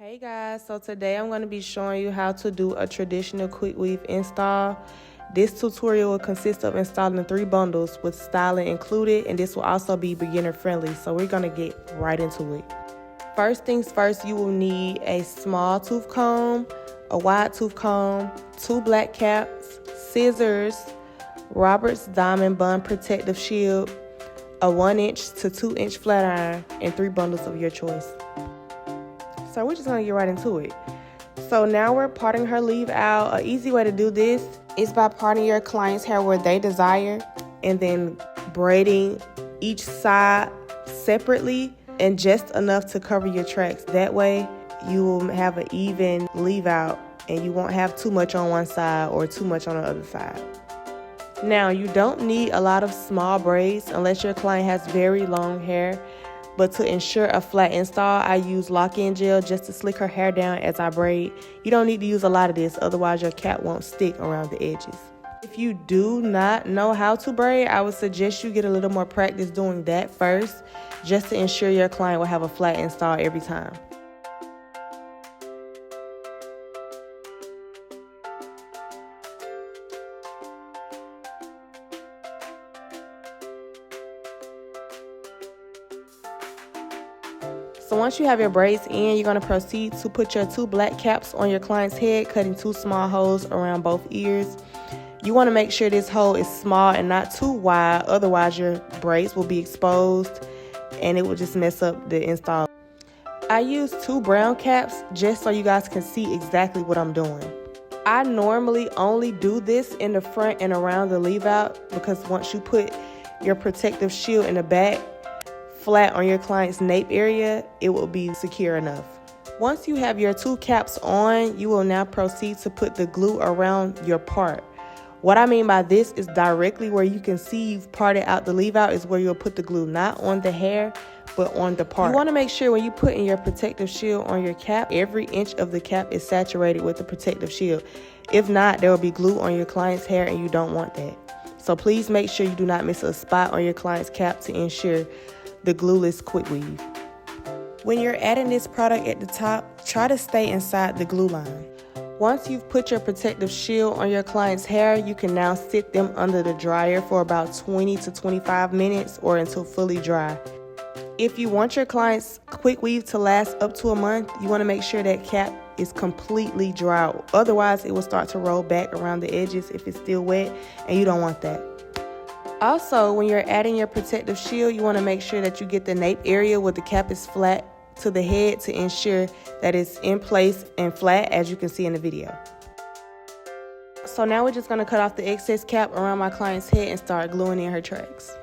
Hey guys, so today I'm going to be showing you how to do a traditional quick weave install. This tutorial will consist of installing 3 bundles with styling included, and this will also be beginner friendly, so we're going to get right into it. First things first, you will need a small tooth comb, a wide tooth comb, 2 black caps, scissors, Robert's Diamond Bond Protective Shield, a 1-inch to 2-inch flat iron, and 3 bundles of your choice. So we're just gonna get right into it. So now we're parting her leave out. An easy way to do this is by parting your client's hair where they desire and then braiding each side separately and just enough to cover your tracks. That way you will have an even leave out and you won't have too much on one side or too much on the other side. Now you don't need a lot of small braids unless your client has very long hair. But to ensure a flat install, I use lock-in gel just to slick her hair down as I braid. You don't need to use a lot of this, otherwise your cap won't stick around the edges. If you do not know how to braid, I would suggest you get a little more practice doing that first, just to ensure your client will have a flat install every time. So once you have your braids in, you're going to proceed to put your 2 black caps on your client's head, cutting 2 small holes around both ears. You want to make sure this hole is small and not too wide, otherwise your braids will be exposed and it will just mess up the install. I use 2 brown caps just so you guys can see exactly what I'm doing. I normally only do this in the front and around the leave out because once you put your protective shield in the back, flat on your client's nape area, it will be secure enough. Once you have your 2 caps on, you will now proceed to put the glue around your part. What I mean by this is directly where you can see you've parted out the leave out is where you'll put the glue, not on the hair, but on the part. You want to make sure when you put in your protective shield on your cap, every inch of the cap is saturated with the protective shield. If not, there will be glue on your client's hair and you don't want that. So please make sure you do not miss a spot on your client's cap to ensure the glueless quick weave. When you're adding this product at the top, try to stay inside the glue line. Once you've put your protective shield on your client's hair, you can now sit them under the dryer for about 20 to 25 minutes or until fully dry. If you want your client's quick weave to last up to a month, you want to make sure that cap is completely dry. Otherwise, it will start to roll back around the edges if it's still wet, and you don't want that. Also, when you're adding your protective shield, you want to make sure that you get the nape area where the cap is flat to the head to ensure that it's in place and flat, as you can see in the video. So now we're just going to cut off the excess cap around my client's head and start gluing in her tracks.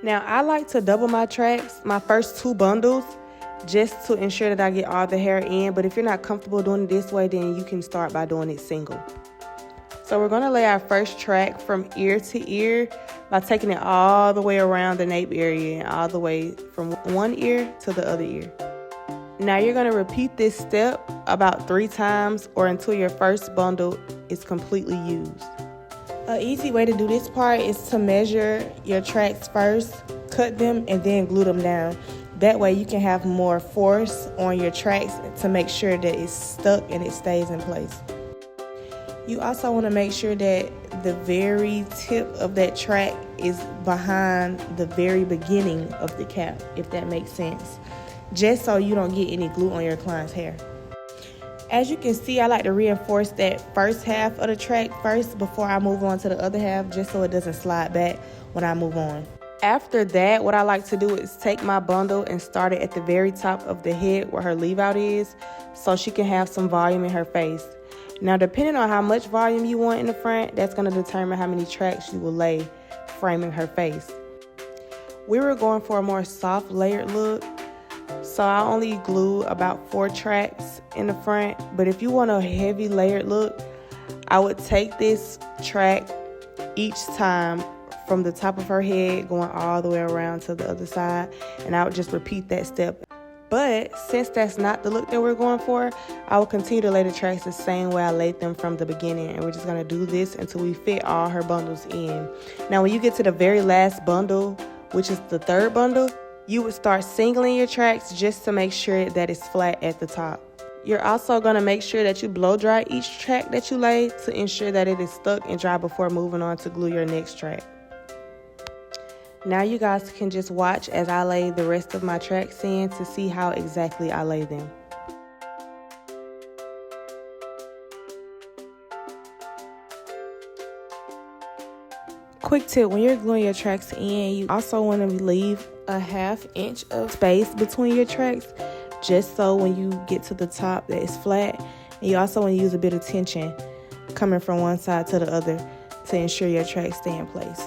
Now, I like to double my tracks, my first 2 bundles, just to ensure that I get all the hair in. But if you're not comfortable doing it this way, then you can start by doing it single. So we're going to lay our first track from ear to ear by taking it all the way around the nape area and all the way from one ear to the other ear. Now you're going to repeat this step about 3 times or until your first bundle is completely used. An easy way to do this part is to measure your tracks first, cut them, and then glue them down. That way you can have more force on your tracks to make sure that it's stuck and it stays in place. You also want to make sure that the very tip of that track is behind the very beginning of the cap, if that makes sense, just so you don't get any glue on your client's hair. As you can see, I like to reinforce that first half of the track first before I move on to the other half, just so it doesn't slide back when I move on. After that, what I like to do is take my bundle and start it at the very top of the head where her leave out is, so she can have some volume in her face. Now, depending on how much volume you want in the front, that's going to determine how many tracks you will lay framing her face. We were going for a more soft layered look, so I only glue about 4 tracks in the front. But if you want a heavy layered look, I would take this track each time from the top of her head going all the way around to the other side, and I would just repeat that step. But since that's not the look that we're going for, I will continue to lay the tracks the same way I laid them from the beginning. And we're just going to do this until we fit all her bundles in. Now, when you get to the very last bundle, which is the 3rd bundle, you would start singling your tracks just to make sure that it's flat at the top. You're also going to make sure that you blow dry each track that you lay to ensure that it is stuck and dry before moving on to glue your next track. Now you guys can just watch as I lay the rest of my tracks in to see how exactly I lay them. Quick tip, when you're gluing your tracks in, you also want to leave a 1/2 inch of space between your tracks, just so when you get to the top that it's flat. And you also want to use a bit of tension coming from one side to the other to ensure your tracks stay in place.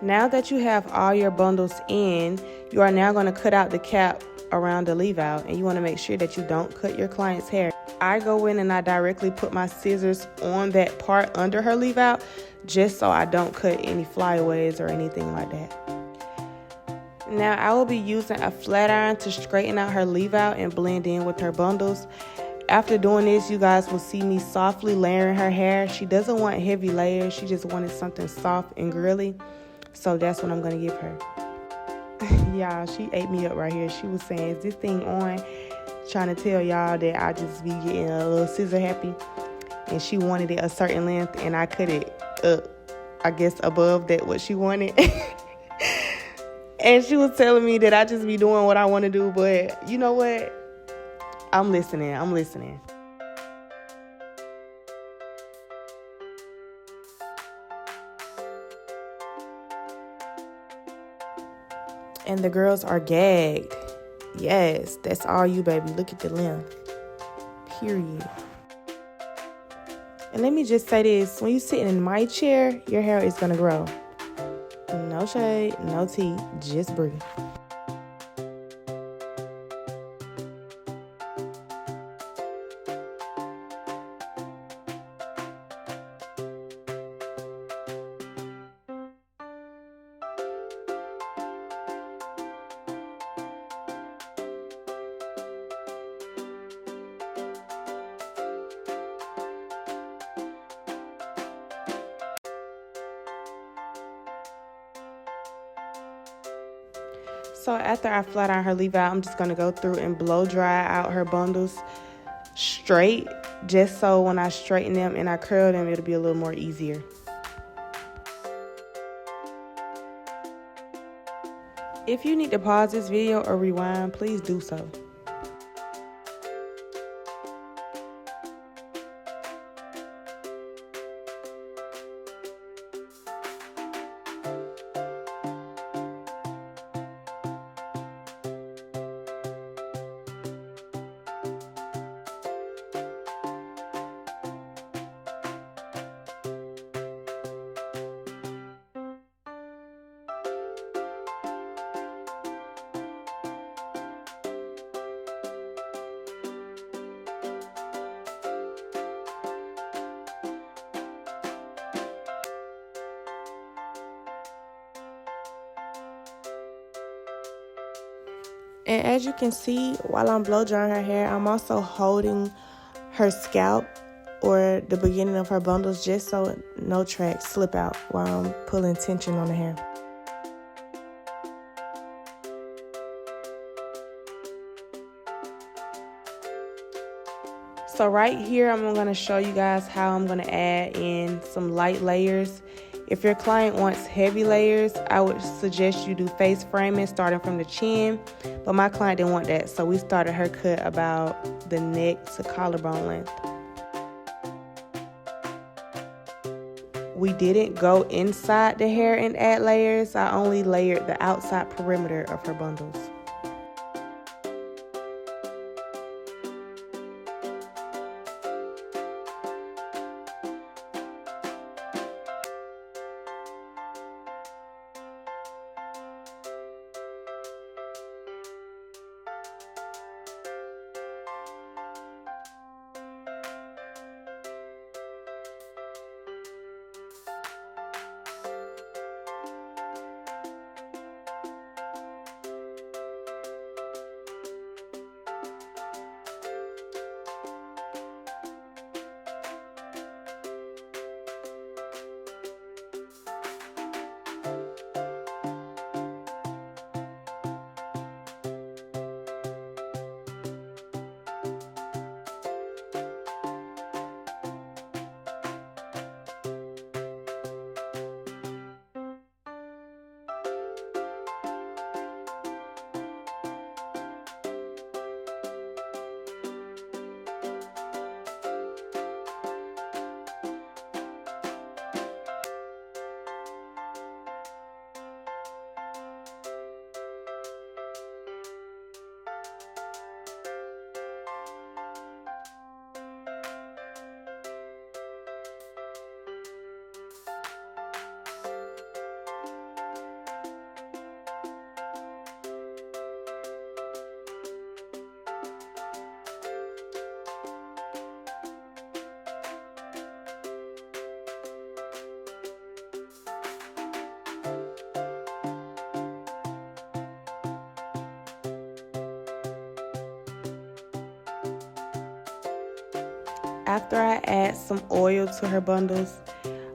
Now that you have all your bundles in, you are now going to cut out the cap around the leave out, and you want to make sure that you don't cut your client's hair. I go in and I directly put my scissors on that part under her leave out, just so I don't cut any flyaways or anything like that. Now I will be using a flat iron to straighten out her leave out and blend in with her bundles. After doing this, you guys will see me softly layering her hair. She doesn't want heavy layers, she just wanted something soft and girly. So that's what I'm going to give her. Y'all, she ate me up right here. She was saying, is this thing on? Trying to tell y'all that I just be getting a little scissor happy. And she wanted it a certain length, and I cut it up, I guess, above that what she wanted. And she was telling me that I just be doing what I want to do. But you know what? I'm listening. And the girls are gagged. Yes, that's all you, baby. Look at the length. Period. And let me just say this. When you're sitting in my chair, your hair is going to grow. No shade, no tea, just breathe. So after I flat iron her leave out, I'm just going to go through and blow dry out her bundles straight, just so when I straighten them and I curl them, it'll be a little more easier. If you need to pause this video or rewind, please do so. And as you can see, while I'm blow drying her hair, I'm also holding her scalp or the beginning of her bundles just so no tracks slip out while I'm pulling tension on the hair. So right here, I'm going to show you guys how I'm going to add in some light layers. If your client wants heavy layers, I would suggest you do face framing starting from the chin. But my client didn't want that, so we started her cut about the neck to collarbone length. We didn't go inside the hair and add layers. I only layered the outside perimeter of her bundles. After I add some oil to her bundles,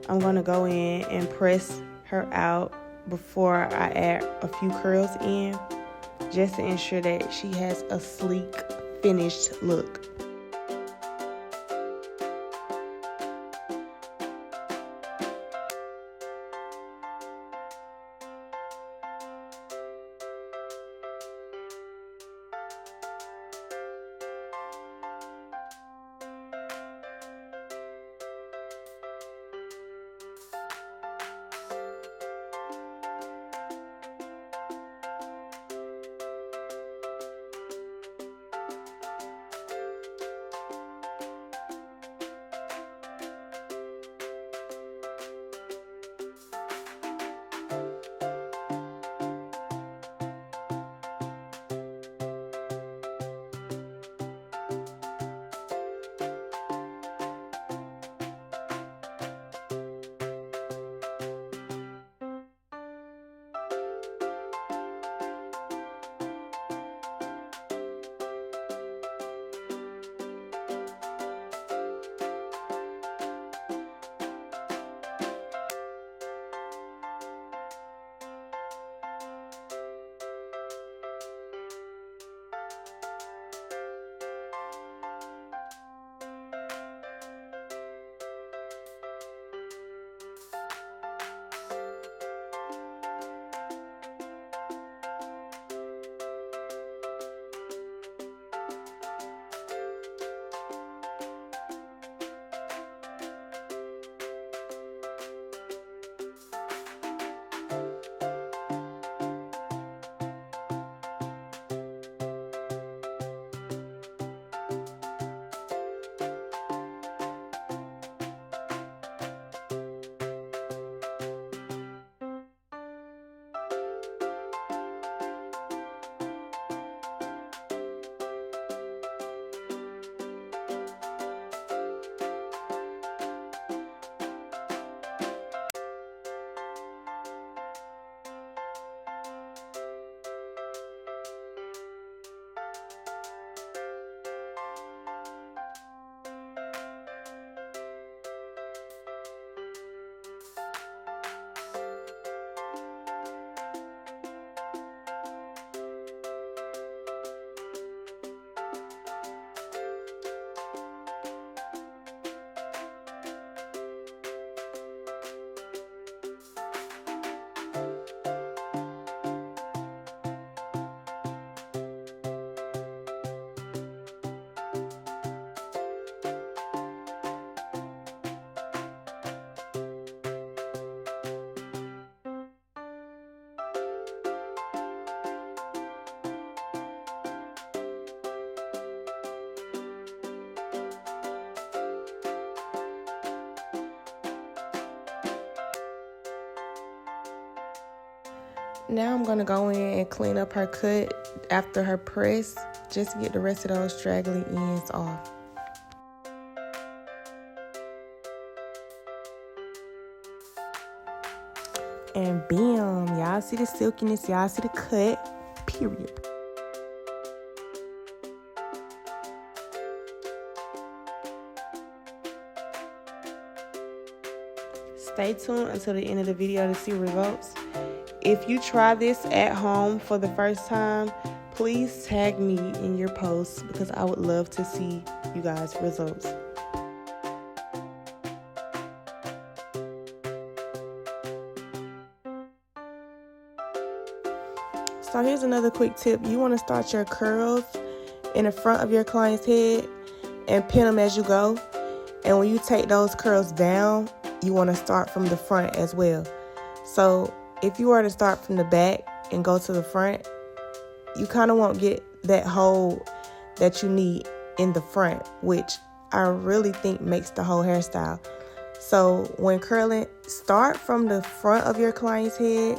I'm going to go in and press her out before I add a few curls in, just to ensure that she has a sleek, finished look. Now I'm going to go in and clean up her cut after her press, just to get the rest of those straggly ends off. And bam, y'all see the silkiness, y'all see the cut, period. Stay tuned until the end of the video to see results. If you try this at home for the first time, please tag me in your posts because I would love to see you guys' results. So here's another quick tip. You want to start your curls in the front of your client's head and pin them as you go. And when you take those curls down, you want to start from the front as well. So if you were to start from the back and go to the front, you kind of won't get that hold that you need in the front, which I really think makes the whole hairstyle. So when curling, start from the front of your client's head,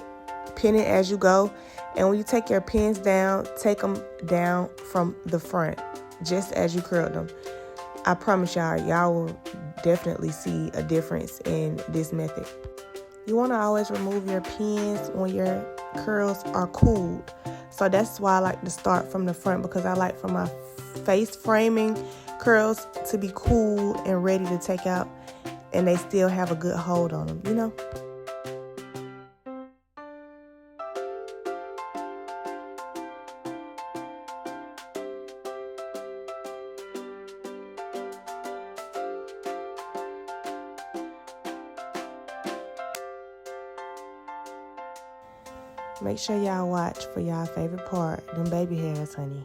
pin it as you go, and when you take your pins down, take them down from the front, just as you curled them. I promise y'all will definitely see a difference in this method. You want to always remove your pins when your curls are cooled. So that's why I like to start from the front, because I like for my face framing curls to be cool and ready to take out, and they still have a good hold on them, you know? Make sure y'all watch for y'all favorite part, them baby hairs, honey.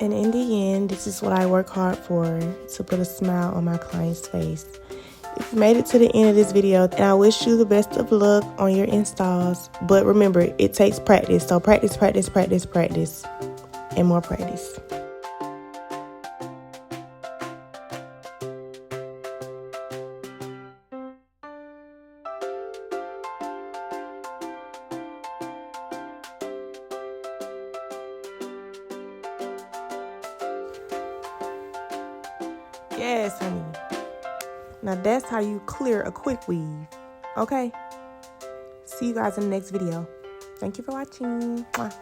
And in the end, this is what I work hard for, to put a smile on my client's face. If you made it to the end of this video, and I wish you the best of luck on your installs. But remember, it takes practice. So practice, practice, practice, practice, and more practice. Yes, honey. Now that's how you clear a quick weave. Okay? See you guys in the next video. Thank you for watching. Mwah.